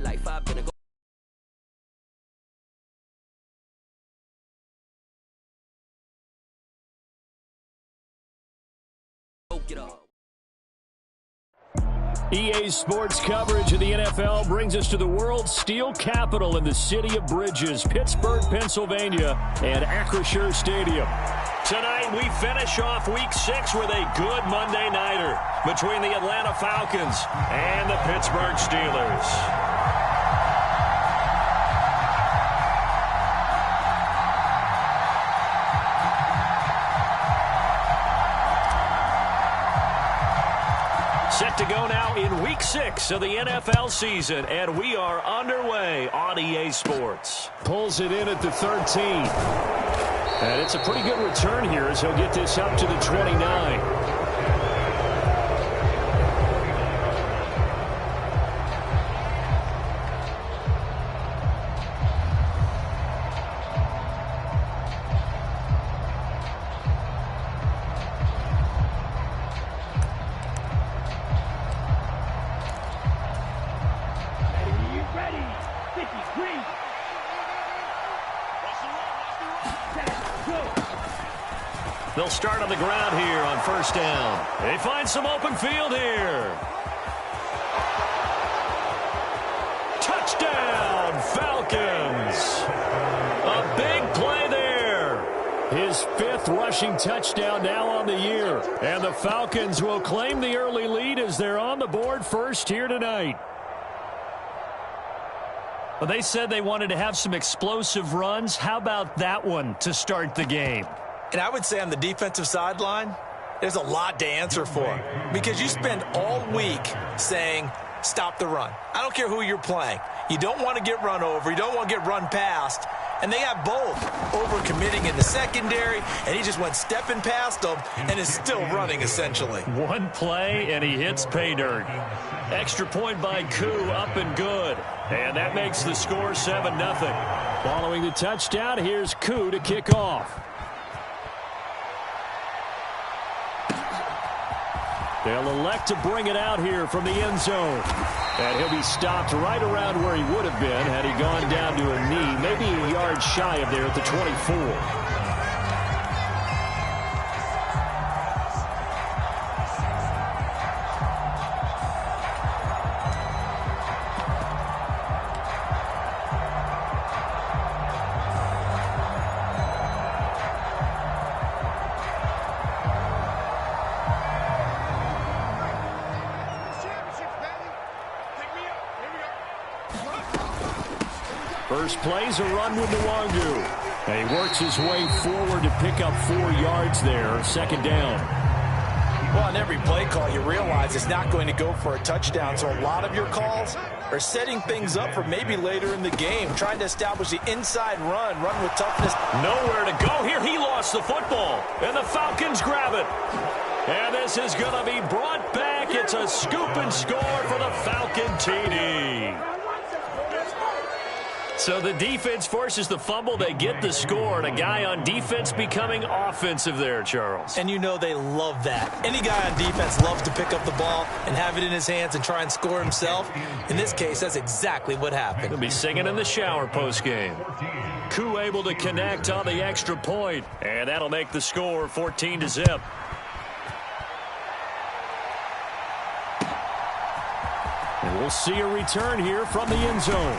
life. I've been a get up. EA Sports coverage of the NFL brings us to the world's steel capital in the city of bridges, Pittsburgh, Pennsylvania, and Acrisure Stadium. Tonight, we finish off Week 6 with a good Monday nighter between the Atlanta Falcons and the Pittsburgh Steelers. Set to go now in Week 6 of the NFL season, and we are underway on EA Sports. Pulls it in at the 13. And it's a pretty good return here as he'll get this up to the 29. They'll start on the ground here on first down. They find some open field here. Touchdown, Falcons. A big play there. His 5th rushing touchdown now on the year. And the Falcons will claim the early lead as they're on the board first here tonight. Well, they said they wanted to have some explosive runs. How about that one to start the game? And I would say on the defensive sideline, there's a lot to answer for because you spend all week saying, stop the run. I don't care who you're playing. You don't want to get run over. You don't want to get run past. And they have both over-committing in the secondary, and he just went stepping past them and is still running, essentially. One play, and he hits pay dirt. Extra point by Koo, up and good. And that makes the score 7-0. Following the touchdown, here's Koo to kick off. They'll elect to bring it out here from the end zone. And he'll be stopped right around where he would have been had he gone down to a knee, maybe a yard shy of there at the 24. First play's a run with Nwangu. And he works his way forward to pick up 4 yards there. Second down. Well, on every play call, you realize it's not going to go for a touchdown. So a lot of your calls are setting things up for maybe later in the game, trying to establish the inside run with toughness. Nowhere to go here. He lost the football. And the Falcons grab it. And this is going to be brought back. It's a scoop and score for the Falcon TD. So the defense forces the fumble. They get the score. And a guy on defense becoming offensive there, Charles. And you know they love that. Any guy on defense loves to pick up the ball and have it in his hands and try and score himself. In this case, that's exactly what happened. He'll be singing in the shower postgame. Koo able to connect on the extra point. And that'll make the score 14-0. And we'll see a return here from the end zone.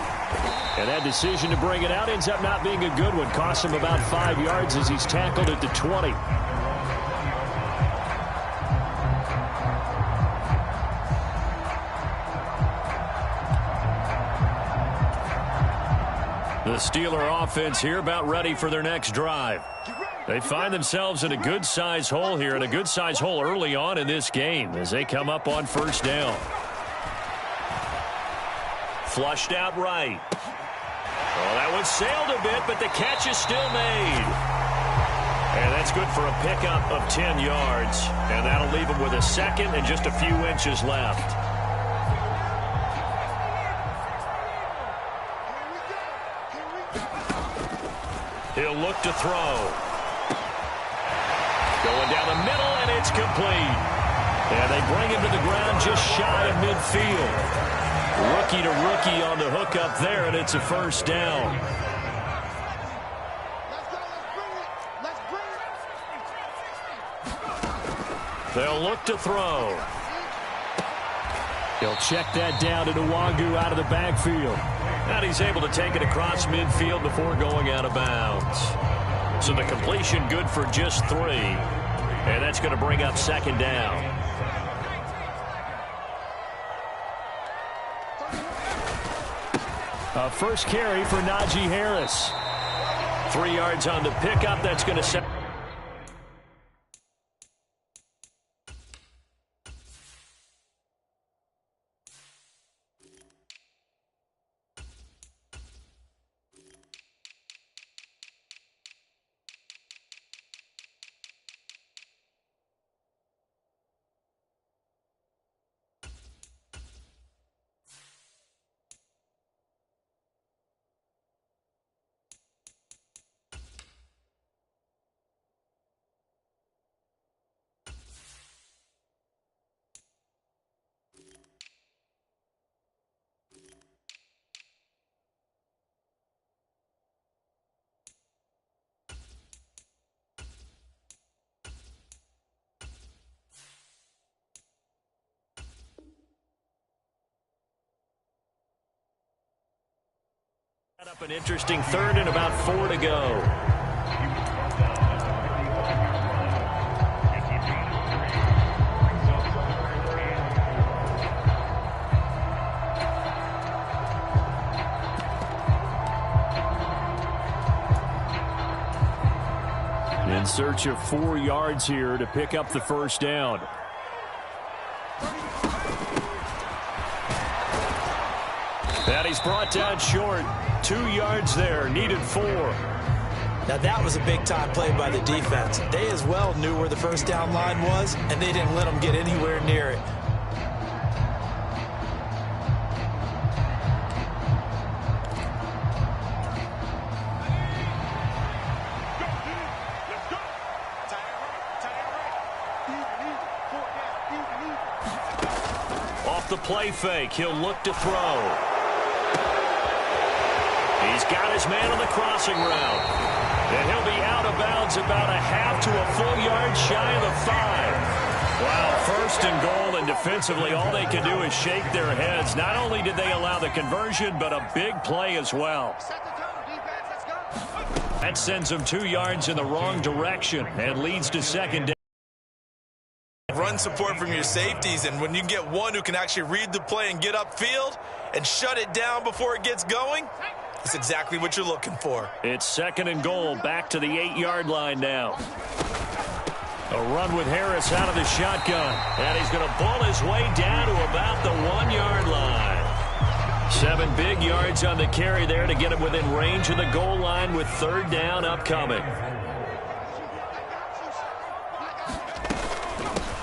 And that decision to bring it out ends up not being a good one. Costs him about 5 yards as he's tackled at the 20. The Steeler offense here about ready for their next drive. They find themselves in a good-sized hole here, and a good-sized hole early on in this game as they come up on first down. Flushed out right. Well, that one sailed a bit, but the catch is still made. And that's good for a pickup of 10 yards. And that'll leave him with a second and just a few inches left. He'll look to throw. Going down the middle, and it's complete. And they bring him to the ground just shy of midfield. Rookie to rookie on the hook up there, and it's a first down. They'll look to throw. He'll check that down to Nwangu out of the backfield. And he's able to take it across midfield before going out of bounds. So the completion good for just 3. And that's going to bring up second down. A first carry for Najee Harris. 3 yards on the pickup. That's going to set. Up an interesting third and about 4 to go. In search of 4 yards here to pick up the first down. And he's brought down short. 2 yards there, needed 4. Now that was a big-time play by the defense. They as well knew where the first down line was, and they didn't let them get anywhere near it. Off the play fake, he'll look to throw. He's got his man on the crossing route. And he'll be out of bounds about a half to a full yard shy of the 5. Wow, first and goal, and defensively all they can do is shake their heads. Not only did they allow the conversion, but a big play as well. That sends them 2 yards in the wrong direction and leads to second down. Run support from your safeties, and when you get one who can actually read the play and get upfield and shut it down before it gets going, that's exactly what you're looking for. It's second and goal, back to the 8-yard line now. A run with Harris out of the shotgun, and he's going to bull his way down to about the 1-yard line. 7 big yards on the carry there to get him within range of the goal line with third down upcoming.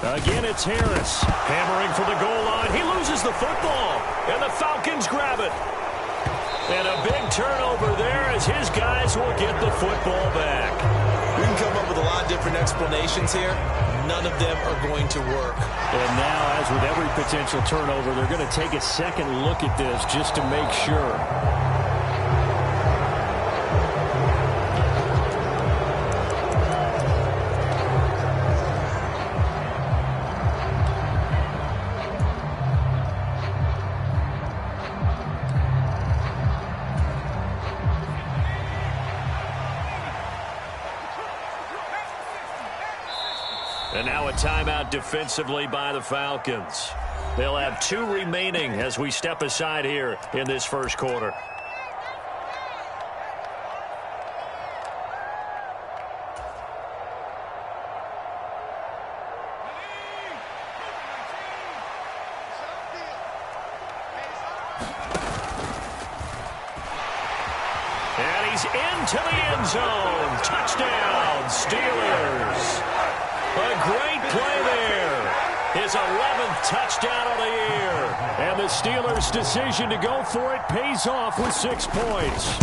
Again, it's Harris hammering for the goal line. He loses the football, and the Falcons grab it. And a big turnover there as his guys will get the football back. We can come up with a lot of different explanations here. None of them are going to work. And now, as with every potential turnover, they're going to take a second look at this just to make sure. And now a timeout defensively by the Falcons. They'll have 2 remaining as we step aside here in this first quarter. And he's into the end zone. Touchdown, Steelers. A great play there. His 11th touchdown of the year. And the Steelers' decision to go for it pays off with 6 points.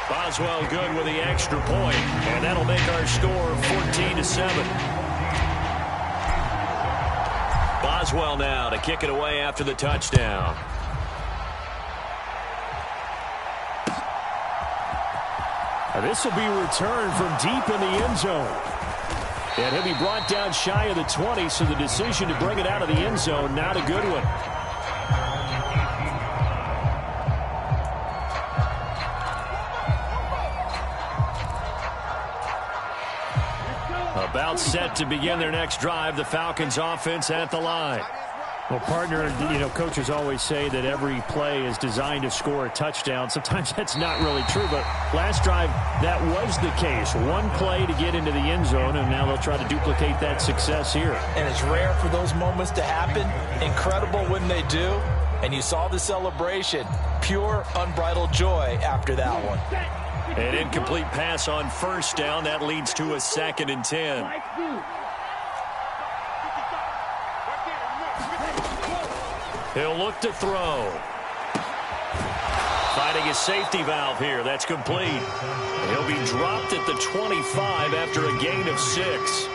Boswell good with the extra point, and that'll make our score 14-7. Boswell now to kick it away after the touchdown. This will be returned from deep in the end zone. And he'll be brought down shy of the 20, so the decision to bring it out of the end zone, not a good one. About set to begin their next drive, the Falcons offense at the line. Well, partner, coaches always say that every play is designed to score a touchdown. Sometimes that's not really true, but last drive, that was the case. One play to get into the end zone, and now they'll try to duplicate that success here. And it's rare for those moments to happen. Incredible when they do. And you saw the celebration. Pure, unbridled joy after that one. An incomplete pass on first down. That leads to a 2nd and 10. He'll look to throw. Finding his safety valve here. That's complete. He'll be dropped at the 25 after a gain of 6.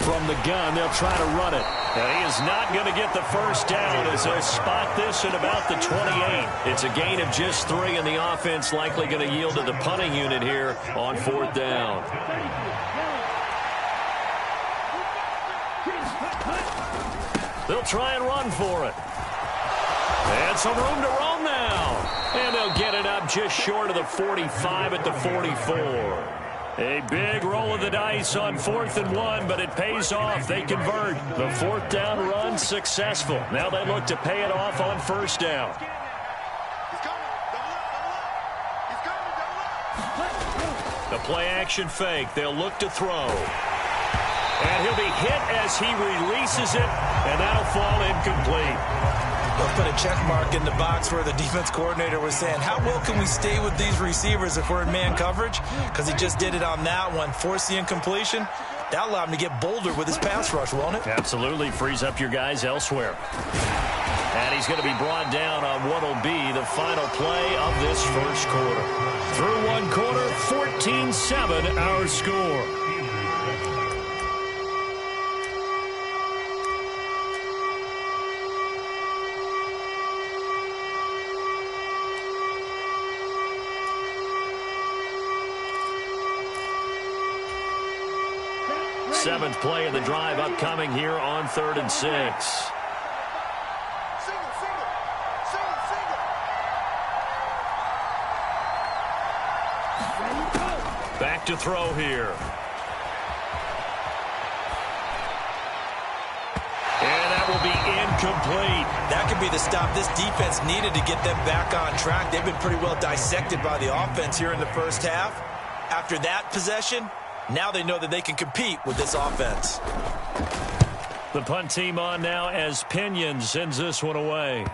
From the gun, they'll try to run it. And he is not going to get the first down as they'll spot this at about the 28. It's a gain of just 3, and the offense likely going to yield to the punting unit here on 4th down. They'll try and run for it. And some room to roam now. And they'll get it up just short of the 45 at the 44. A big roll of the dice on 4th and 1, but it pays off. They convert. The 4th down run successful. Now they look to pay it off on 1st down. The play action fake. They'll look to throw. And he'll be hit as he releases it, and that'll fall incomplete. They'll put a check mark in the box where the defense coordinator was saying, how well can we stay with these receivers if we're in man coverage? Because he just did it on that one, forced the incompletion. That allowed him to get bolder with his pass rush, won't it? Absolutely. Frees up your guys elsewhere. And he's going to be brought down on what will be the final play of this first quarter. Through one quarter, 14-7 our score. Seventh play of the drive upcoming here on 3rd and 6. Back to throw here. And that will be incomplete. That could be the stop this defense needed to get them back on track. They've been pretty well dissected by the offense here in the first half. After that possession, now they know that they can compete with this offense. The punt team on now as Pinion sends this one away.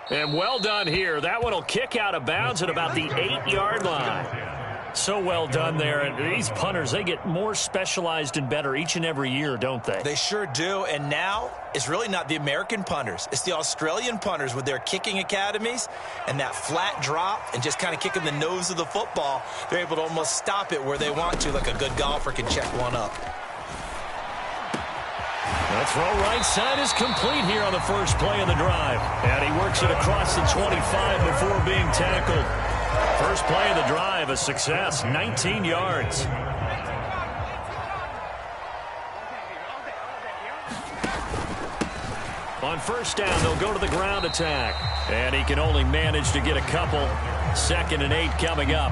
And well done here. That one will kick out of bounds at about the 8-yard line. So well done there. And these punters, they get more specialized and better each and every year, don't they? They sure do. And now it's really not the American punters. It's the Australian punters with their kicking academies and that flat drop and just kind of kicking the nose of the football. They're able to almost stop it where they want to, like a good golfer can check one up. The throw right side is complete here on the first play of the drive. And he works it across the 25 before being tackled. First play of the drive, a success, 19 yards. On first down, they'll go to the ground attack. And he can only manage to get a couple. 2nd and 8 coming up.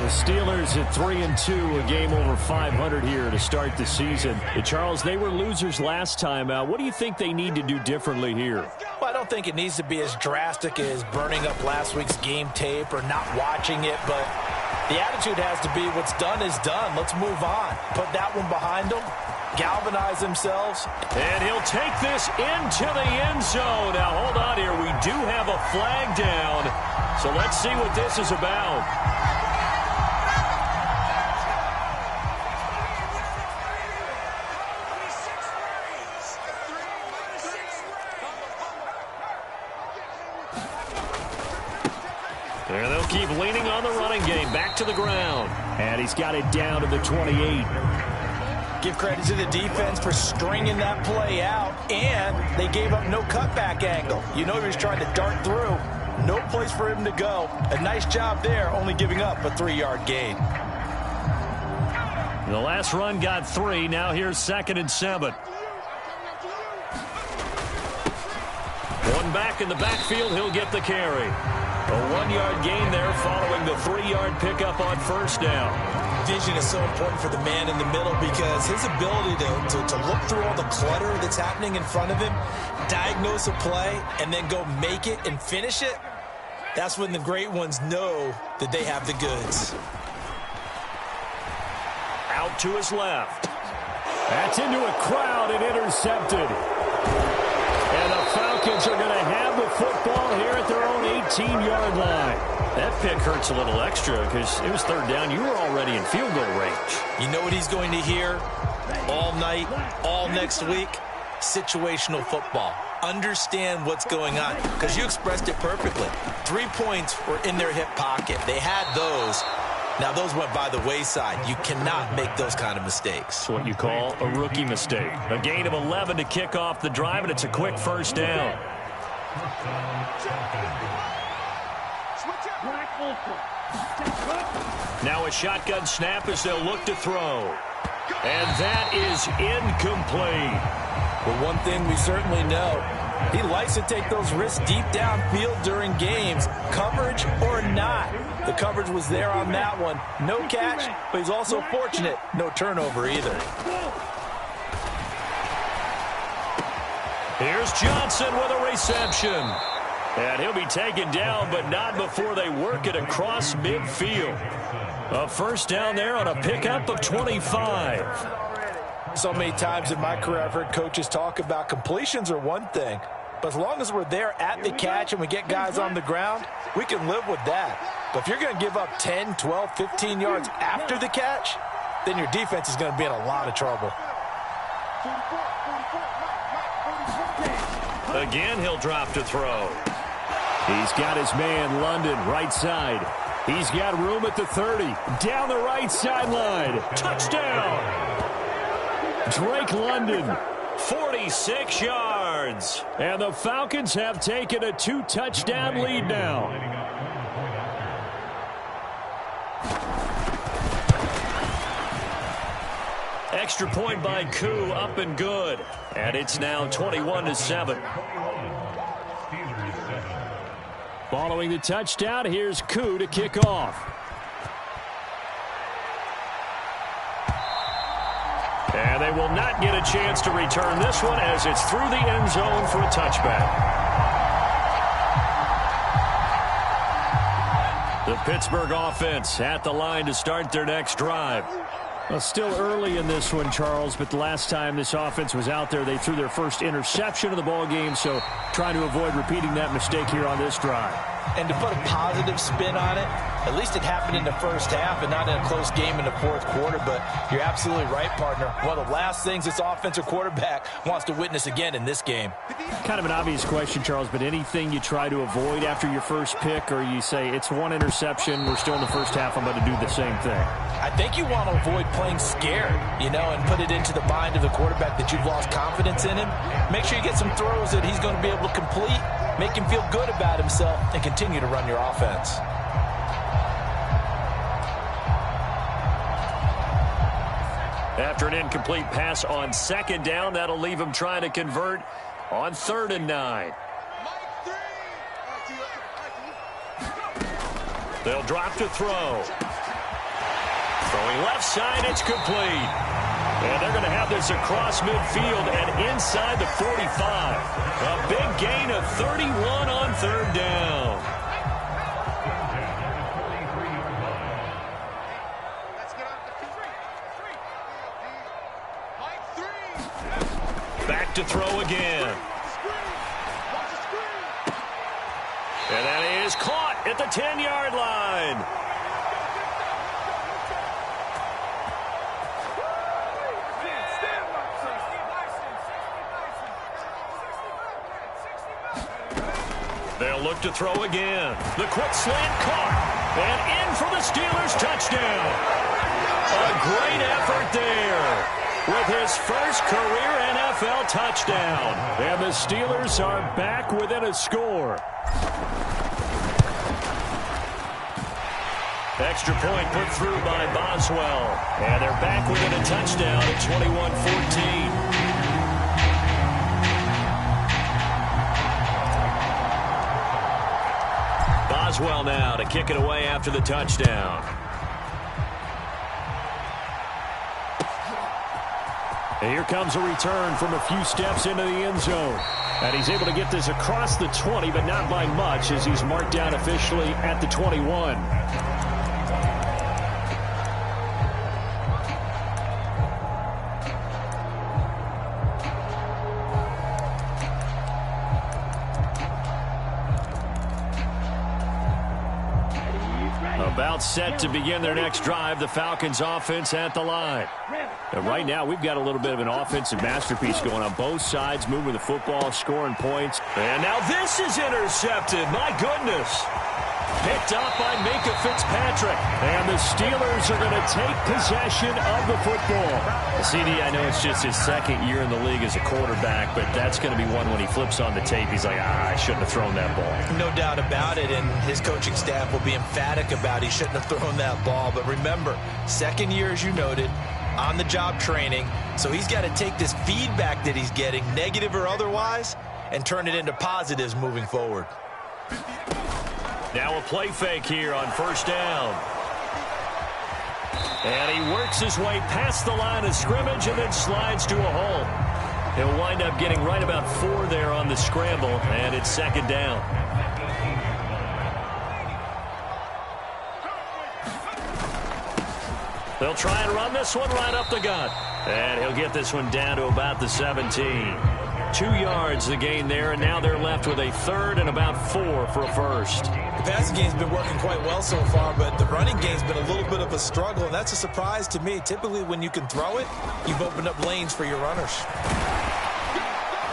The Steelers at 3-2, a game over 500 here to start the season. Charles, they were losers last time out. What do you think they need to do differently here? Well, I don't think it needs to be as drastic as burning up last week's game tape or not watching it, but the attitude has to be what's done is done. Let's move on. Put that one behind them. Galvanize themselves. And he'll take this into the end zone. Now, hold on here. We do have a flag down, so let's see what this is about. And they'll keep leaning on the running game. Back to the ground. And he's got it down to the 28. Give credit to the defense for stringing that play out, and they gave up no cutback angle. You know he was trying to dart through. No place for him to go. A nice job there, only giving up a 3-yard gain. The last run got 3. Now here's 2nd and 7. One back in the backfield. He'll get the carry. A 1-yard gain there following the 3-yard pickup on first down. Vision is so important for the man in the middle because his ability to look through all the clutter that's happening in front of him, diagnose a play, and then go make it and finish it, that's when the great ones know that they have the goods. Out to his left. That's into a crowd and intercepted. And the Falcons are going to have the football here at their own 18-yard line. That pick hurts a little extra because it was 3rd down. You were already in field goal range. You know what he's going to hear all night, all next week? Situational football. Understand what's going on because you expressed it perfectly. 3 points were in their hip pocket. They had those. Now, those went by the wayside. You cannot make those kind of mistakes. It's what you call a rookie mistake. A gain of 11 to kick off the drive, and it's a quick first down. Now a shotgun snap as they'll look to throw. And that is incomplete. But one thing we certainly know, he likes to take those risks deep downfield during games, coverage or not. The coverage was there on that one. No catch, but he's also fortunate. No turnover either. Here's Johnson with a reception. And he'll be taken down, but not before they work it across midfield. A first down there on a pickup of 25. So many times in my career I've heard coaches talk about completions are one thing, but as long as we're there at the catch and we get guys on the ground, we can live with that. But if you're going to give up 10, 12, 15 yards after the catch, then your defense is going to be in a lot of trouble. Again, he'll drop to throw. He's got his man, London, right side. He's got room at the 30. Down the right sideline. Touchdown! Drake London, 46 yards. And the Falcons have taken a 2-touchdown lead now. Extra point by Koo, up and good. And it's now 21-7. Following the touchdown, here's Koo to kick off. And they will not get a chance to return this one as it's through the end zone for a touchback. The Pittsburgh offense at the line to start their next drive. Well, still early in this one, Charles, but the last time this offense was out there, they threw their first interception of the ball game, so trying to avoid repeating that mistake here on this drive. And to put a positive spin on it, at least it happened in the first half and not in a close game in the fourth quarter, but you're absolutely right, partner. One of the last things this offensive quarterback wants to witness again in this game. Kind of an obvious question, Charles, but anything you try to avoid after your first pick, or you say it's one interception, we're still in the first half, I'm going to do the same thing? I think you want to avoid playing scared, and put it into the mind of the quarterback that you've lost confidence in him. Make sure you get some throws that he's going to be able to complete, make him feel good about himself, and continue to run your offense. After an incomplete pass on second down, that'll leave him trying to convert on 3rd and 9. They'll drop to throw. Throwing left side, it's complete. And they're going to have this across midfield and inside the 45. A big gain of 31 on 3rd down. Back to throw again. And that is caught at the 10-yard line. They'll they'll look to throw again. The quick slant caught. And in for the Steelers touchdown. A great effort there with his first career NFL touchdown. And the Steelers are back within a score. Extra point put through by Boswell. And they're back within a touchdown at 21-14. Boswell now to kick it away after the touchdown. And here comes a return from a few steps into the end zone. And he's able to get this across the 20, but not by much, as he's marked down officially at the 21. About set to begin their next drive, the Falcons offense at the line. And right now, we've got a little bit of an offensive masterpiece going on both sides, moving the football, scoring points. And now this is intercepted. My goodness. Picked up by Minkah Fitzpatrick. And the Steelers are going to take possession of the football. CD, I know it's just his second year in the league as a quarterback, but that's going to be one when he flips on the tape. He's like, I shouldn't have thrown that ball. No doubt about it, and his coaching staff will be emphatic about he shouldn't have thrown that ball. But remember, second year, as you noted, on-the-job training, so he's got to take this feedback that he's getting, negative or otherwise, and turn it into positives moving forward. Now a play fake here on first down. And he works his way past the line of scrimmage and then slides to a hole. He'll wind up getting right about 4 there on the scramble, and it's second down. They'll try and run this one right up the gut. And he'll get this one down to about the 17. 2 yards the gain there, and now they're left with a third and about 4 for a first. The passing game's been working quite well so far, but the running game's been a little bit of a struggle, and that's a surprise to me. Typically, when you can throw it, you've opened up lanes for your runners.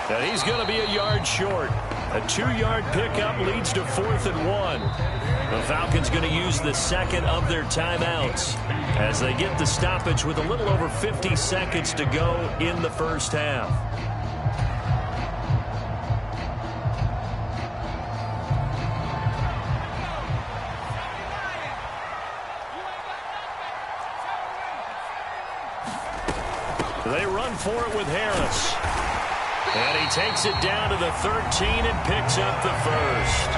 And he's going to be a yard short. A 2-yard pickup leads to 4th and 1. The Falcons going to use the second of their timeouts as they get the stoppage with a little over 50 seconds to go in the first half. They run for it with Harris. And he takes it down to the 13 and picks up the first.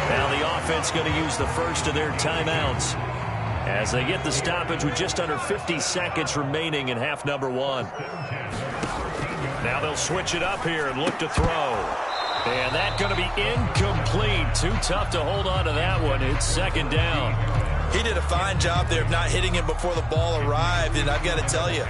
Now the offense going to use the first of their timeouts as they get the stoppage with just under 50 seconds remaining in half number 1. Now they'll switch it up here and look to throw. And that's going to be incomplete. Too tough to hold on to that one. It's second down. He did a fine job there of not hitting him before the ball arrived, and I've got to tell you,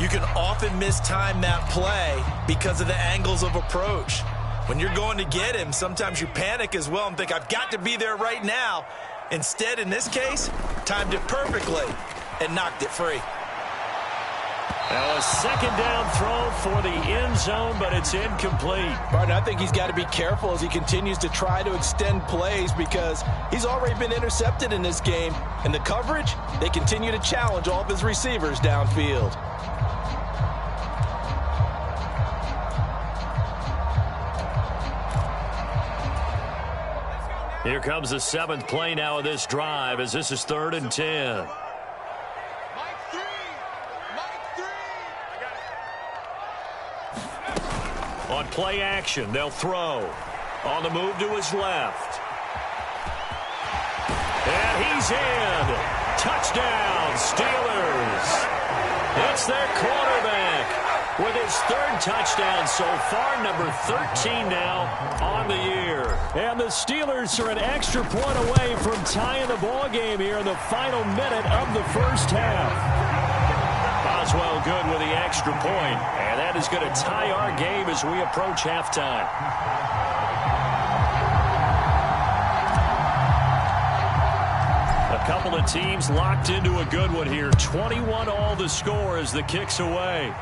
you can often mistime that play because of the angles of approach. When you're going to get him, sometimes you panic as well and think, I've got to be there right now. Instead, in this case, timed it perfectly and knocked it free. Now a second down throw for the end zone, but it's incomplete. Martin, I think he's got to be careful as he continues to try to extend plays because he's already been intercepted in this game. And the coverage, they continue to challenge all of his receivers downfield. Here comes the 7th play now of this drive as this is 3rd and 10. On play action, they'll throw. On the move to his left. And he's in. Touchdown, Steelers. It's their quarterback with his 3rd touchdown so far, number 13 now on the year. And the Steelers are an extra point away from tying the ball game here in the final minute of the first half. Boswell good with the extra point, and that is going to tie our game as we approach halftime. A couple of teams locked into a good one here. 21 all the score as the kick's away.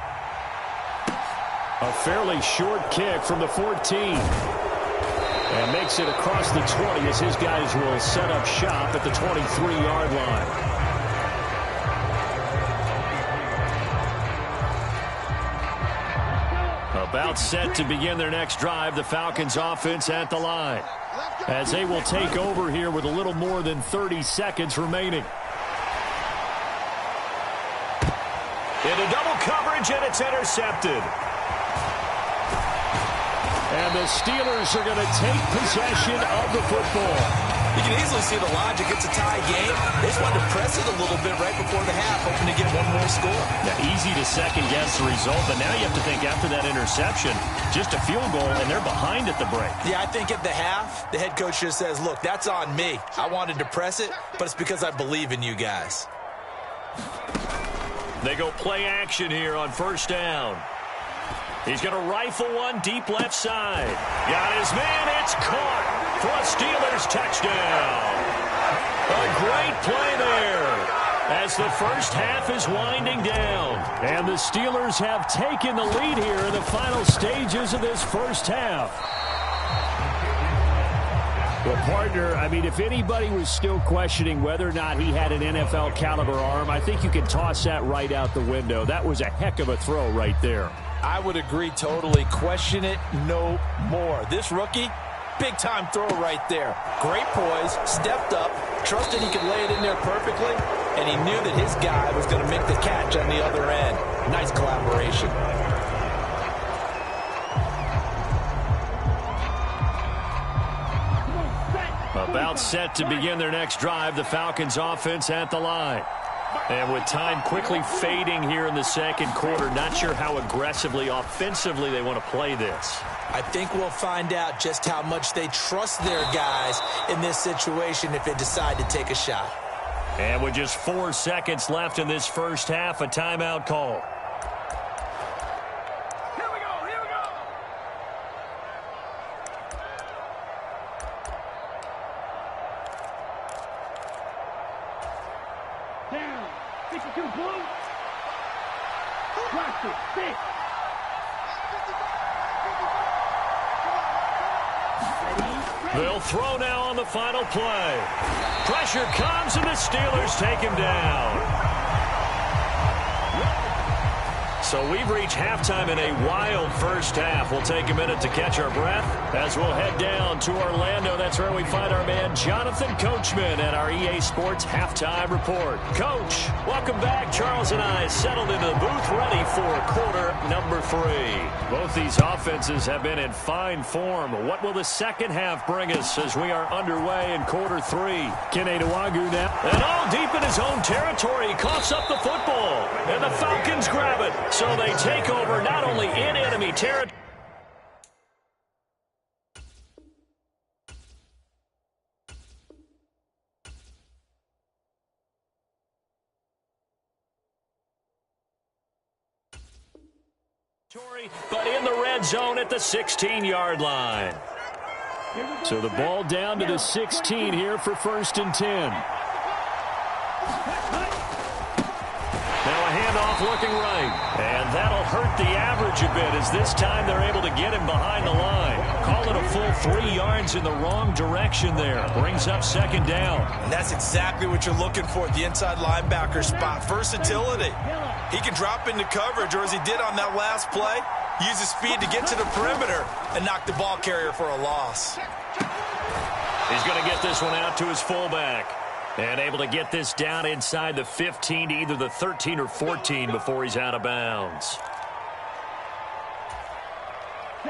A fairly short kick from the 14. And makes it across the 20 as his guys will set up shop at the 23-yard line. About set to begin their next drive, the Falcons offense at the line, as they will take over here with a little more than 30 seconds remaining. Into double coverage, and it's intercepted. And the Steelers are going to take possession of the football. You can easily see the logic. It's a tie game. They just wanted to press it a little bit right before the half, hoping to get one more score. Yeah, easy to second-guess the result, but now you have to think after that interception, just a field goal, and they're behind at the break. Yeah, I think at the half, the head coach just says, look, that's on me. I wanted to press it, but it's because I believe in you guys. They go play action here on first down. He's going to rifle one deep left side. Got his man. It's caught for a Steelers touchdown. A great play there as the first half is winding down. And the Steelers have taken the lead here in the final stages of this first half. Well, partner, I mean, if anybody was still questioning whether or not he had an NFL caliber arm, I think you can toss that right out the window. That was a heck of a throw right there. I would agree totally. Question it no more. This rookie, big-time throw right there. Great poise, stepped up, trusted he could lay it in there perfectly, and he knew that his guy was going to make the catch on the other end. Nice collaboration. About set to begin their next drive, the Falcons offense at the line. And with time quickly fading here in the second quarter, not sure how aggressively, offensively they want to play this. I think we'll find out just how much they trust their guys in this situation if they decide to take a shot. And with just 4 seconds left in this first half, a timeout call. Here we go, here we go. Down, 62 blue. Practice, 6. They'll throw now on the final play. Pressure comes, and the Steelers take him down. So we've reached halftime in a wild first half. We'll take a minute to catch our breath as we'll head down to Orlando. That's where we find our man Jonathan Coachman at our EA Sports Halftime Report. Coach, welcome back. Charles and I settled into the booth ready for quarter number 3. Both these offenses have been in fine form. What will the second half bring us as we are underway in quarter 3? Kene Nwangwu now. And all deep in his own territory. He coughs up the football. And the Falcons grab it. So they take over not only in enemy territory. But in the red zone at the 16-yard line. So the ball down to the 16 here for 1st and 10. Now a handoff looking right. And that'll hurt the average a bit as this time they're able to get him behind the line. Call it a full 3 yards in the wrong direction there. Brings up 2nd down. And that's exactly what you're looking for at the inside linebacker spot. Versatility. He can drop into coverage, or as he did on that last play, use his speed to get to the perimeter and knock the ball carrier for a loss. He's going to get this one out to his fullback. And able to get this down inside the 15 to either the 13 or 14 before he's out of bounds.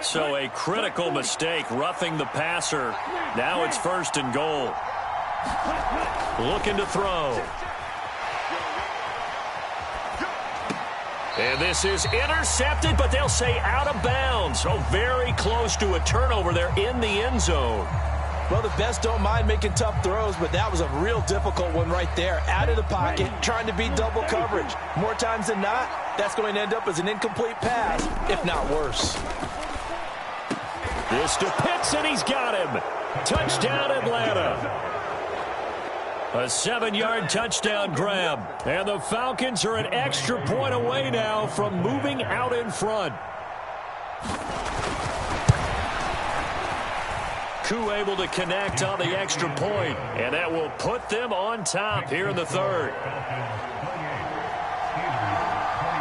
So a critical mistake, roughing the passer. Now it's 1st and goal. Looking to throw. And this is intercepted, but they'll say out of bounds. So very close to a turnover there in the end zone. Well, the best don't mind making tough throws, but that was a real difficult one right there. Out of the pocket, trying to beat double coverage. More times than not, that's going to end up as an incomplete pass, if not worse. This to Pitts, and he's got him. Touchdown, Atlanta. A 7-yard touchdown grab. And the Falcons are an extra point away now from moving out in front. Koo able to connect on the extra point, and that will put them on top here in the third.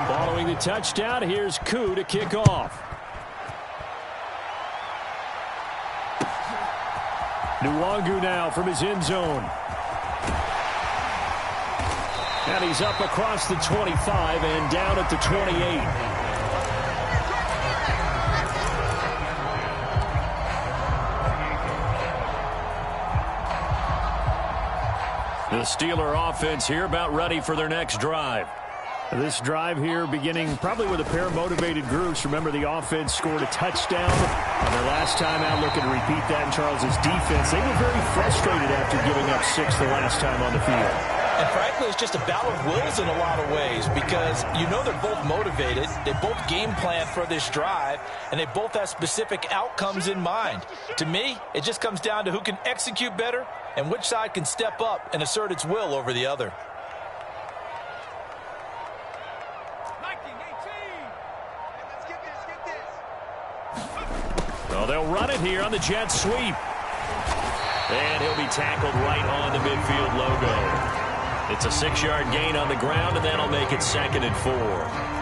Following the touchdown, here's Koo to kick off. Nwangu now from his end zone. And he's up across the 25 and down at the 28. The Steeler offense here about ready for their next drive. This drive here beginning probably with a pair of motivated groups. Remember, the offense scored a touchdown on their last time out. Looking to repeat that in Charles's defense. They were very frustrated after giving up 6 the last time on the field. And frankly, it's just a battle of wills in a lot of ways because you know they're both motivated. They both game plan for this drive, and they both have specific outcomes in mind. To me, it just comes down to who can execute better and which side can step up and assert its will over the other. Well, they'll run it here on the jet sweep. And he'll be tackled right on the midfield logo. It's a 6-yard gain on the ground, and that'll make it 2nd and 4.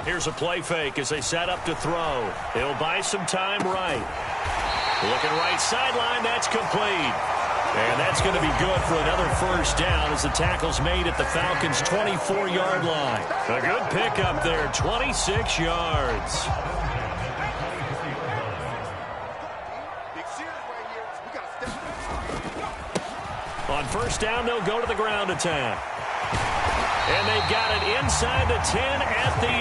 Here's a play fake as they set up to throw. He'll buy some time right. Looking right sideline, that's complete. And that's going to be good for another first down as the tackle's made at the Falcons' 24-yard line. A good pickup there, 26 yards. On first down, they'll go to the ground attack. And they've got it inside the 10 at the 8.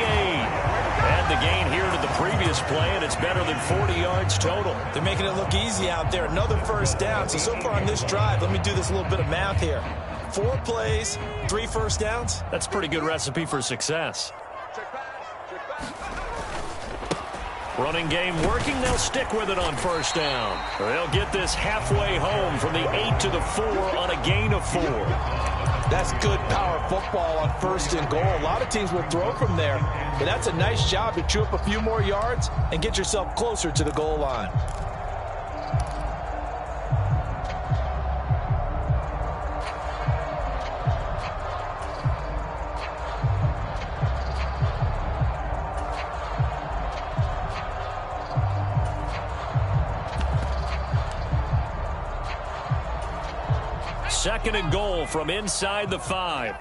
And the gain here to the previous play, and it's better than 40 yards total. They're making it look easy out there. Another first down. So far on this drive, let me do this little bit of math here. 4 plays, 3 first downs. That's a pretty good recipe for success. Running game working. They'll stick with it on first down. They'll get this halfway home from the 8 to the 4 on a gain of 4. That's good power football on 1st and goal. A lot of teams will throw from there, but that's a nice job to chew up a few more yards and get yourself closer to the goal line. Second and goal from inside the 5.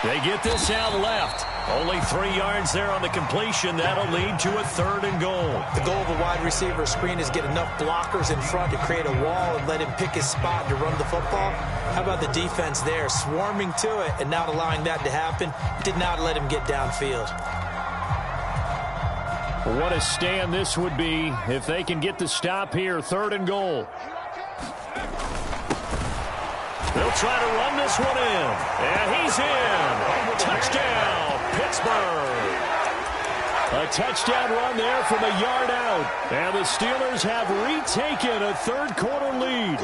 They get this out left. Only 3 yards there on the completion. That'll lead to a 3rd and goal. The goal of a wide receiver screen is get enough blockers in front to create a wall and let him pick his spot to run the football. How about the defense there, swarming to it and not allowing that to happen? Did not let him get downfield. What a stand this would be if they can get the stop here. 3rd and goal. They'll try to run this one in. And he's in. Touchdown, Pittsburgh. A touchdown run there from a yard out. And the Steelers have retaken a 3rd quarter lead.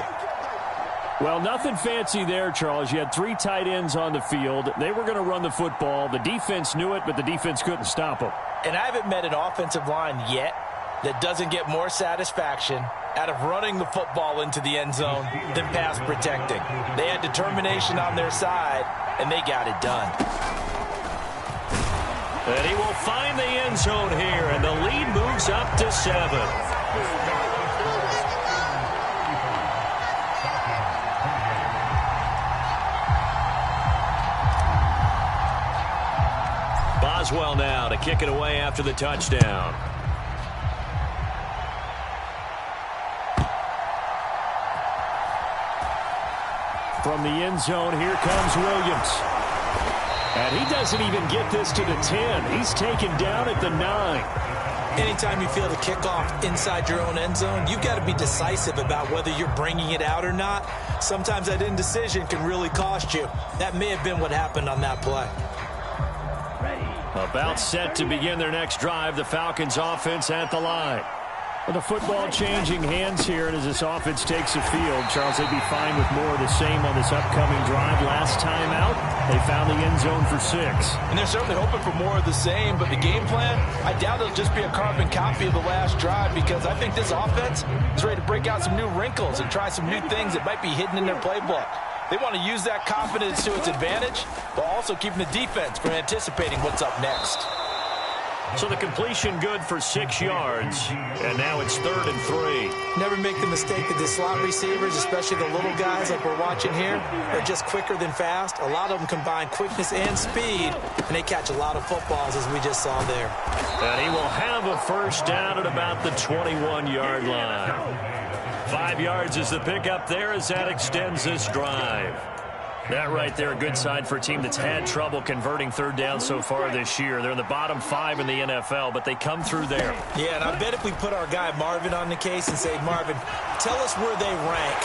Well, nothing fancy there, Charles. You had 3 tight ends on the field. They were going to run the football. The defense knew it, but the defense couldn't stop them. And I haven't met an offensive line yet that doesn't get more satisfaction out of running the football into the end zone than pass protecting. They had determination on their side, and they got it done. And he will find the end zone here, and the lead moves up to 7. Boswell now to kick it away after the touchdown. From the end zone, here comes Williams. And he doesn't even get this to the 10. He's taken down at the 9. Anytime you feel the kickoff inside your own end zone, you've got to be decisive about whether you're bringing it out or not. Sometimes that indecision can really cost you. That may have been what happened on that play. About set to begin their next drive, the Falcons offense at the line. With the football changing hands here, and as this offense takes the field, Charles, they'd be fine with more of the same on this upcoming drive. Last time out, they found the end zone for 6. And they're certainly hoping for more of the same, but the game plan, I doubt it'll just be a carbon copy of the last drive, because I think this offense is ready to break out some new wrinkles and try some new things that might be hidden in their playbook. They want to use that confidence to its advantage, while also keeping the defense from anticipating what's up next. So the completion good for 6 yards, and now it's 3rd and 3. Never make the mistake that the slot receivers, especially the little guys like we're watching here, are just quicker than fast. A lot of them combine quickness and speed, and they catch a lot of footballs, as we just saw there. And he will have a first down at about the 21-yard line. 5 yards is the pickup there as that extends this drive. That right there, a good sign for a team that's had trouble converting 3rd down so far this year. They're in the bottom 5 in the NFL, but they come through there. Yeah, and I bet if we put our guy Marvin on the case and say, Marvin, tell us where they rank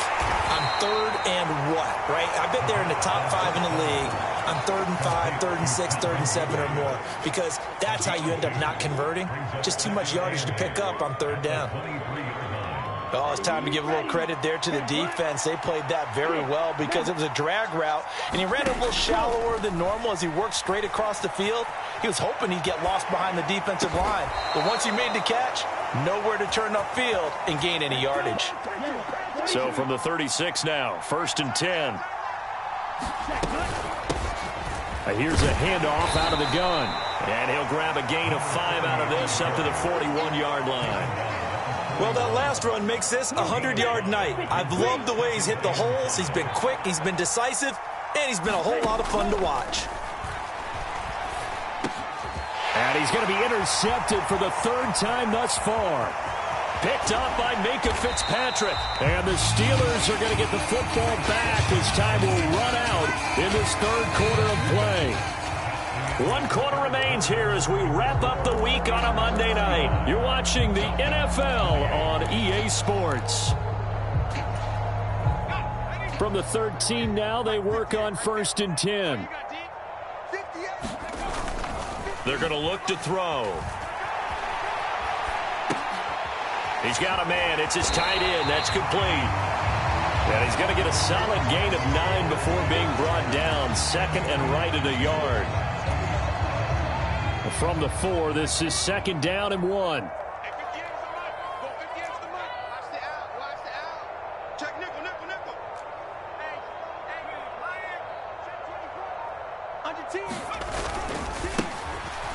on 3rd and what, right? I bet they're in the top 5 in the league on 3rd and 5, 3rd and 6, 3rd and 7 or more, because that's how you end up not converting. Just too much yardage to pick up on 3rd down. Oh, it's time to give a little credit there to the defense. They played that very well because it was a drag route, and he ran a little shallower than normal as he worked straight across the field. He was hoping he'd get lost behind the defensive line. But once he made the catch, nowhere to turn upfield and gain any yardage. So from the 36 now, 1st and 10. Here's a handoff out of the gun. And he'll grab a gain of 5 out of this up to the 41-yard line. Well, that last run makes this a 100-yard night. I've loved the way he's hit the holes. He's been quick, he's been decisive, and he's been a whole lot of fun to watch. And he's going to be intercepted for the 3rd time thus far. Picked up by Minkah Fitzpatrick. And the Steelers are going to get the football back as time will run out in this 3rd quarter of play. 1 quarter remains here as we wrap up the week on a Monday night. You're watching the NFL on EA Sports. From the 13 now, they work on 1st and 10. They're going to look to throw. He's got a man. It's his tight end. That's complete. And he's going to get a solid gain of 9 before being brought down. 2nd and right at a yard. From the 4, this is 2nd down and 1.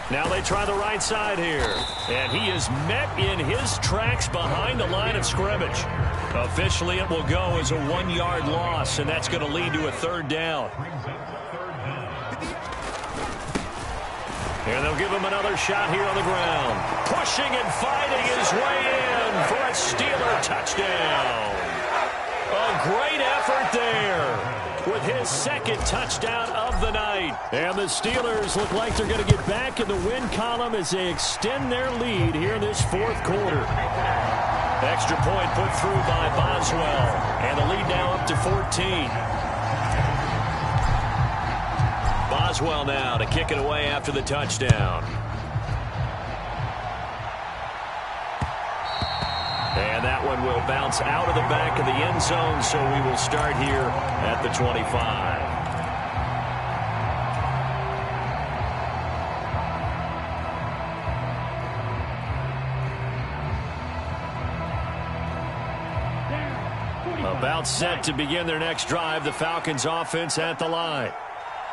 Now they try the right side here. And he is met in his tracks behind the line of scrimmage. Officially, it will go as a 1-yard loss, and that's going to lead to a 3rd down. And they'll give him another shot here on the ground. Pushing and fighting his way in for a Steeler touchdown. A great effort there with his 2nd touchdown of the night. And the Steelers look like they're going to get back in the win column as they extend their lead here in this 4th quarter. Extra point put through by Boswell. And the lead now up to 14. Boswell now to kick it away after the touchdown. And that one will bounce out of the back of the end zone, so we will start here at the 25. About set to begin their next drive, the Falcons offense at the line.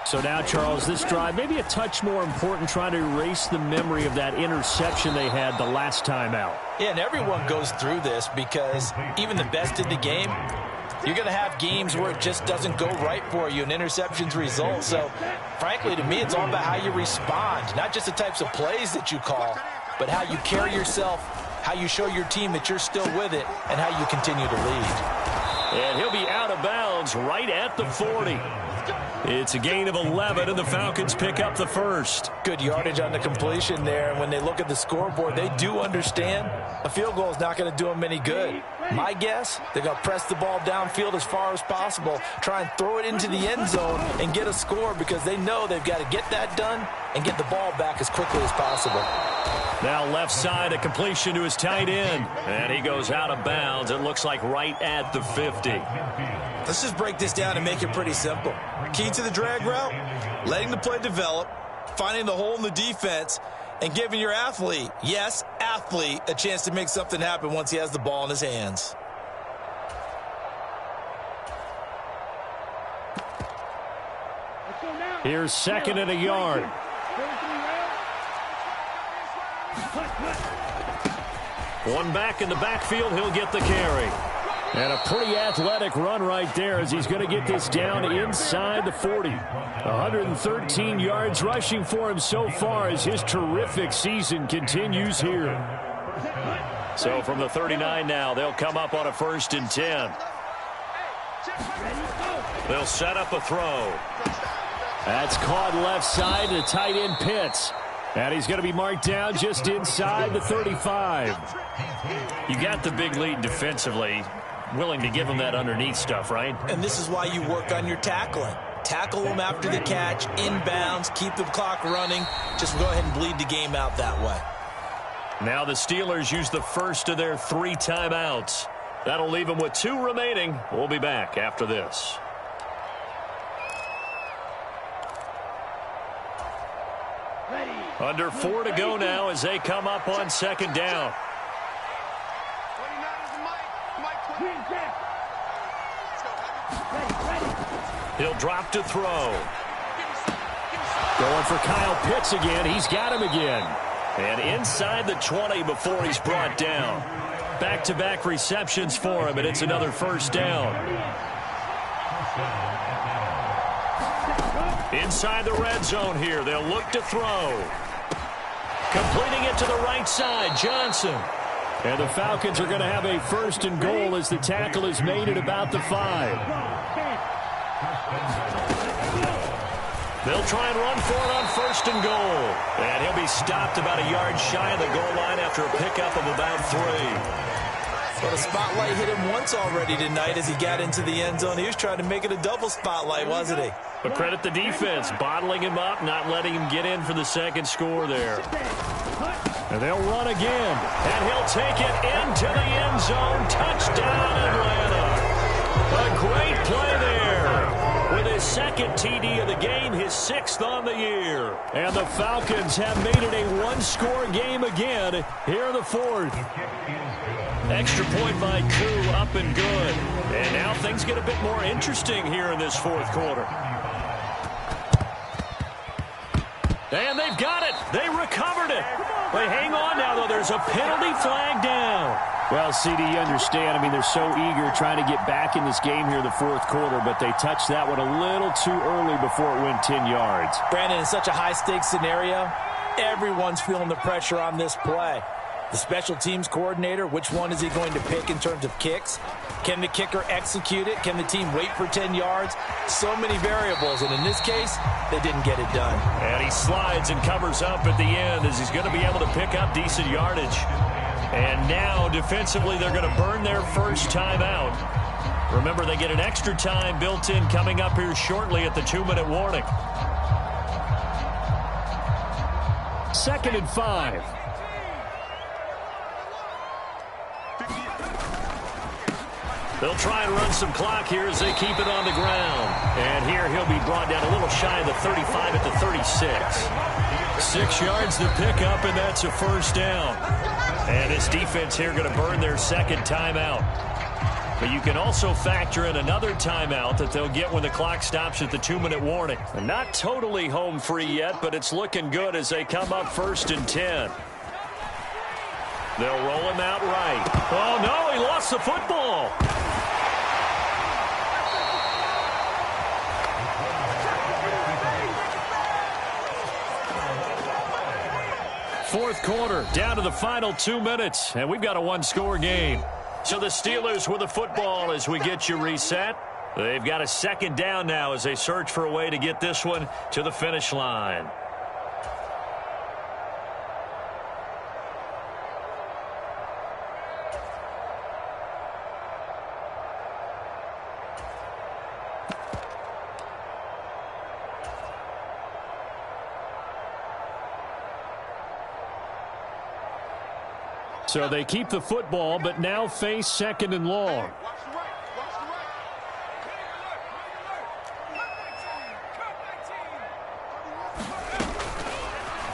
So now, Charles, this drive maybe a touch more important, trying to erase the memory of that interception they had the last time out. Yeah, and everyone goes through this because even the best in the game, you're going to have games where it just doesn't go right for you, and interceptions result. So, frankly, to me, it's all about how you respond, not just the types of plays that you call, but how you carry yourself, how you show your team that you're still with it, and how you continue to lead. And he'll be out of bounds right at the 40. It's a gain of 11, and the Falcons pick up the first. Good yardage on the completion there, and when they look at the scoreboard, they do understand a field goal is not going to do them any good. My guess, they're going to press the ball downfield as far as possible, try and throw it into the end zone and get a score because they know they've got to get that done and get the ball back as quickly as possible. Now left side, a completion to his tight end, and he goes out of bounds. It looks like right at the 50. Let's just break this down and make it pretty simple. Key to the drag route, letting the play develop, finding the hole in the defense, and giving your athlete, yes, athlete, a chance to make something happen once he has the ball in his hands. Here's second and a yard. One back in the backfield, he'll get the carry. And a pretty athletic run right there as he's going to get this down inside the 40. 113 yards rushing for him so far as his terrific season continues here. So from the 39 now, they'll come up on a 1st and 10. They'll set up a throw. That's caught left side to tight end Pitts. And he's going to be marked down just inside the 35. You got the big lead defensively. Willing to give him that underneath stuff, right? And this is why you work on your tackling. Tackle them after the catch, inbounds, keep the clock running. Just go ahead and bleed the game out that way. Now the Steelers use the first of their 3 timeouts. That'll leave them with 2 remaining. We'll be back after this. Under 4 to go now as they come up on 2nd down. He'll drop to throw. Going for Kyle Pitts again. He's got him again. And inside the 20 before he's brought down. Back-to-back receptions for him, and it's another 1st down. Inside the red zone here. They'll look to throw. Completing it to the right side, Johnson. And the Falcons are going to have a 1st and goal as the tackle is made at about the 5. They'll try and run for it on 1st and goal. And he'll be stopped about a yard shy of the goal line after a pickup of about 3. Well, the spotlight hit him once already tonight as he got into the end zone. He was trying to make it a double spotlight, wasn't he? But credit the defense, bottling him up, not letting him get in for the 2nd score there. And they'll run again. And he'll take it into the end zone. Touchdown, Atlanta. A great play there. With his 2nd TD of the game, his 6th on the year. And the Falcons have made it a 1-score game again here in the 4th. Extra point by Koo, up and good. And now things get a bit more interesting here in this 4th quarter. And they've got it. They recovered it. They hang on now, though. There's a penalty flag down. Well, CD, you understand. I mean, they're so eager trying to get back in this game here in the 4th quarter, but they touched that one a little too early before it went 10 yards. Brandon, in such a high-stakes scenario, everyone's feeling the pressure on this play. The special teams coordinator, which one is he going to pick in terms of kicks? Can the kicker execute it? Can the team wait for 10 yards? So many variables, and in this case, they didn't get it done. And he slides and covers up at the end as he's going to be able to pick up decent yardage. And now, defensively, they're going to burn their 1st timeout. Remember, they get an extra time built in coming up here shortly at the 2-minute warning. 2nd and 5. They'll try and run some clock here as they keep it on the ground. And here he'll be brought down a little shy of the 35 at the 36. 6 yards to pick up, and that's a 1st down. And this defense here going to burn their 2nd timeout. But you can also factor in another timeout that they'll get when the clock stops at the 2-minute warning. And not totally home free yet, but it's looking good as they come up 1st and 10. They'll roll him out right. Oh, no, he lost the football. Fourth quarter, down to the final 2 minutes, and we've got a 1-score game. So the Steelers with the football as we get you reset. They've got a second down now as they search for a way to get this one to the finish line. So they keep the football, but now face second and long.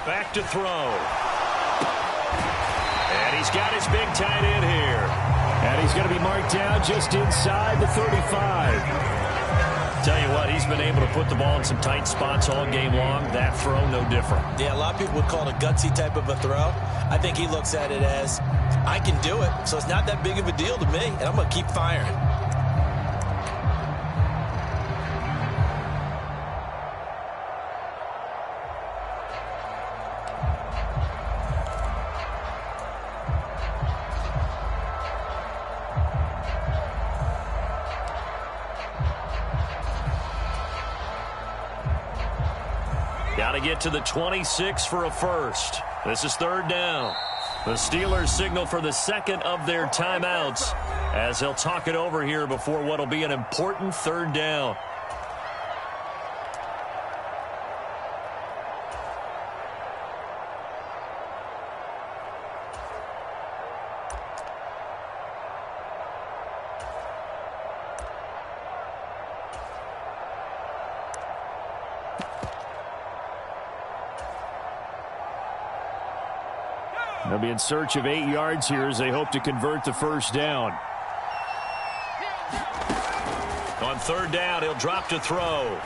Back to throw. And he's got his big tight end here. And he's going to be marked down just inside the 35. Tell you what, he's been able to put the ball in some tight spots all game long. That throw, no different. Yeah, a lot of people would call it a gutsy type of a throw. I think he looks at it as, I can do it, so it's not that big of a deal to me, and I'm going to keep firing. Got to get to the 26 for a first. This is third down. The Steelers signal for the second of their timeouts as they'll talk it over here before what will be an important third down. They'll be in search of 8 yards here as they hope to convert the first down. On third down, he'll drop to throw.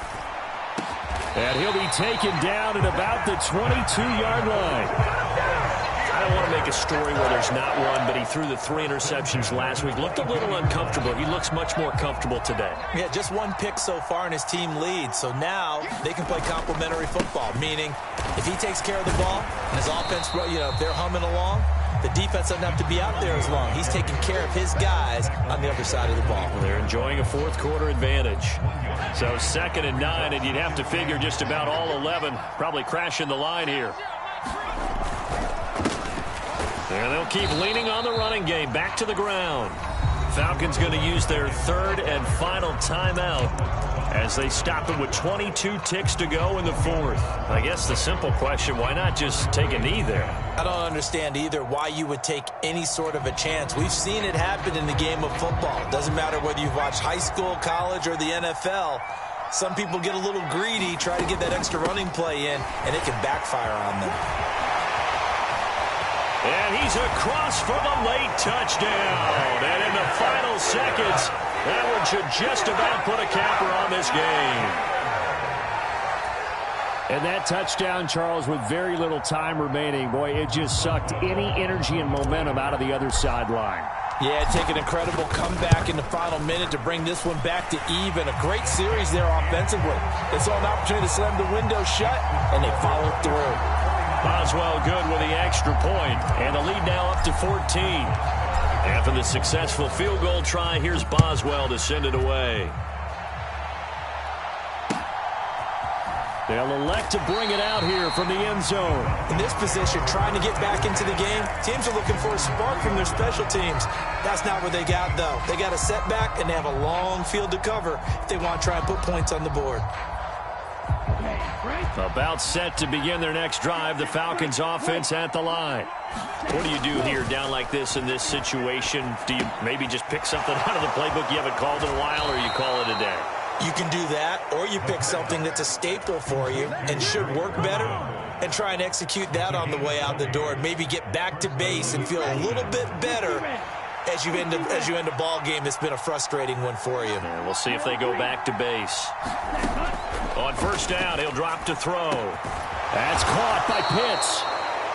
And he'll be taken down at about the 22-yard line. I don't want to make a story where there's not one, but he threw the 3 interceptions last week. Looked a little uncomfortable. He looks much more comfortable today. Yeah, just one pick so far and his team leads. So now they can play complementary football, meaning if he takes care of the ball and his offense, if they're humming along, the defense doesn't have to be out there as long. He's taking care of his guys on the other side of the ball. Well, they're enjoying a fourth quarter advantage. So 2nd and 9, and you'd have to figure just about all 11 probably crashing the line here. And they'll keep leaning on the running game. Back to the ground. Falcons going to use their third and final timeout as they stop it with 22 ticks to go in the fourth. I guess the simple question, why not just take a knee there? I don't understand either why you would take any sort of a chance. We've seen it happen in the game of football. It doesn't matter whether you've watched high school, college, or the NFL. Some people get a little greedy, try to get that extra running play in, and it can backfire on them. And he's across for the late touchdown. And in the final seconds, that one should just about put a capper on this game. And that touchdown, Charles, with very little time remaining, boy, it just sucked any energy and momentum out of the other sideline. Yeah, take an incredible comeback in the final minute to bring this one back to even. A great series there offensively. They saw an opportunity to slam the window shut, and they followed through. Boswell good with the extra point, and the lead now up to 14. After the successful field goal try, here's Boswell to send it away. They'll elect to bring it out here from the end zone. In this position, trying to get back into the game, teams are looking for a spark from their special teams. That's not what they got, though. They got a setback, and they have a long field to cover if they want to try and put points on the board. About set to begin their next drive, the Falcons offense at the line. What do you do here down like this in this situation? Do you maybe just pick something out of the playbook you haven't called in a while, or you call it a day? You can do that, or you pick something that's a staple for you and should work better and try and execute that on the way out the door and maybe get back to base and feel a little bit better as you end a ball game that's been a frustrating one for you. And we'll see if they go back to base. On first down, he'll drop to throw. That's caught by Pitts.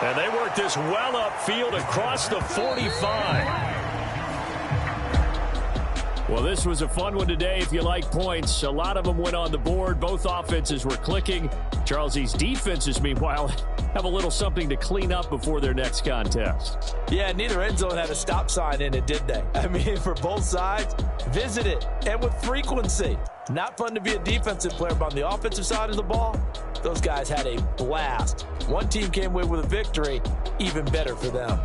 And they work this well upfield across the 45. Well, this was a fun one today if you like points. A lot of them went on the board. Both offenses were clicking. Charles's defenses, meanwhile, have a little something to clean up before their next contest. Yeah, neither end zone had a stop sign in it, did they? I mean, for both sides, visit it, and with frequency. Not fun to be a defensive player, but on the offensive side of the ball, those guys had a blast. One team came away with a victory, even better for them.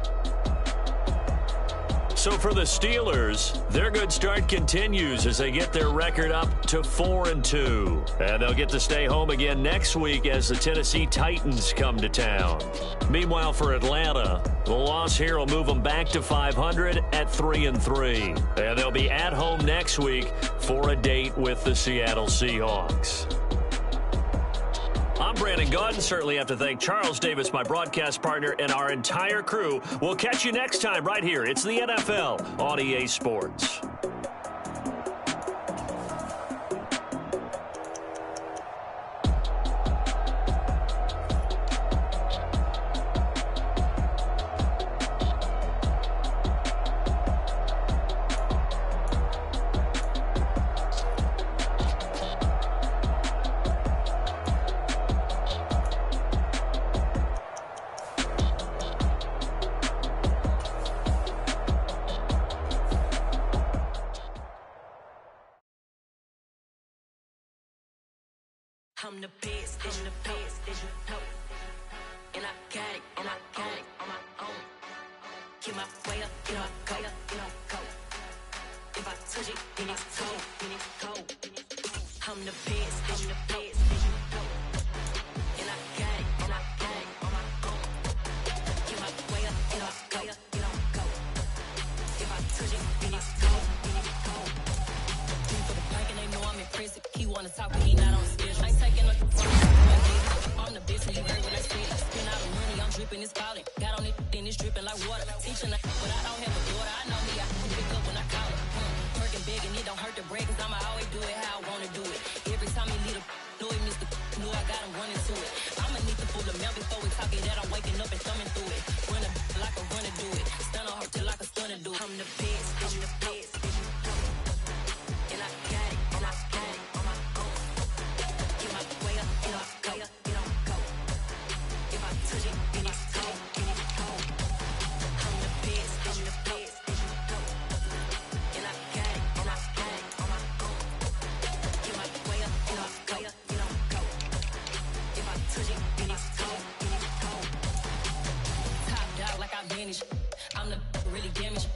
So for the Steelers, their good start continues as they get their record up to 4-2. And they'll get to stay home again next week as the Tennessee Titans come to town. Meanwhile, for Atlanta, the loss here will move them back to 500 at 3-3. And they'll be at home next week for a date with the Seattle Seahawks. I'm Brandon Gaudin. Certainly have to thank Charles Davis, my broadcast partner, and our entire crew. We'll catch you next time right here. It's the NFL on EA Sports. I'm the best, and you know. And I got it on my own. Get my way up, get my go, go. If I touch it, then it's cold. I'm the best, and you know. And I got it on my own. Get my way up, get my go. If I touch it, then it's cold. For the blank and they know I'm impressive. He wanna talk, but he not on the schedule. I'm the bitch, and you heard what I said. Spend all the money, I'm dripping, it's falling. Got on it, then it's dripping like water. Teaching, but I don't have a daughter. I know me, I can pick up when I call it. Working big, and it don't hurt to break, cause I'ma always do it how I wanna do it. Every time he lead a know he missed the know I got him running to it. I'ma need to pull the mail before we talk it that I'm waking up and thumbing through it. Run a like a runner do it. Stun on her till like a stunner do it. I'm the best, and I got it, and I got it on my own. Get my way up, get my go. If I touch it, then it's cold. I'm the best, and I got it, and I got it on my own. Get my way up, get my go. If I touch it, then it's cold. Top dog like I vanished. I'm the really damaged.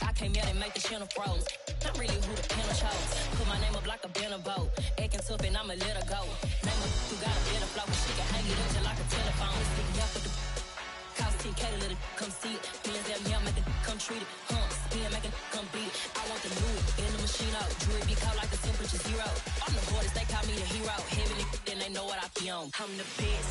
I came out and make the channel froze. I'm really who the panel chose. Put my name up like a banner boat. Acting tough and I'ma let her go. Name her who got a better flow. She can hang it up just like a telephone. Stick me up with the cost 10K to let it come see it. Feelings that me, I make it come treat it. Spin, make it come beat it. I want the new in the machine out. Jewelry be cold like the temperature 0. I'm the hardest, they call me the hero. Heavily, then they know what I be on. I'm the best,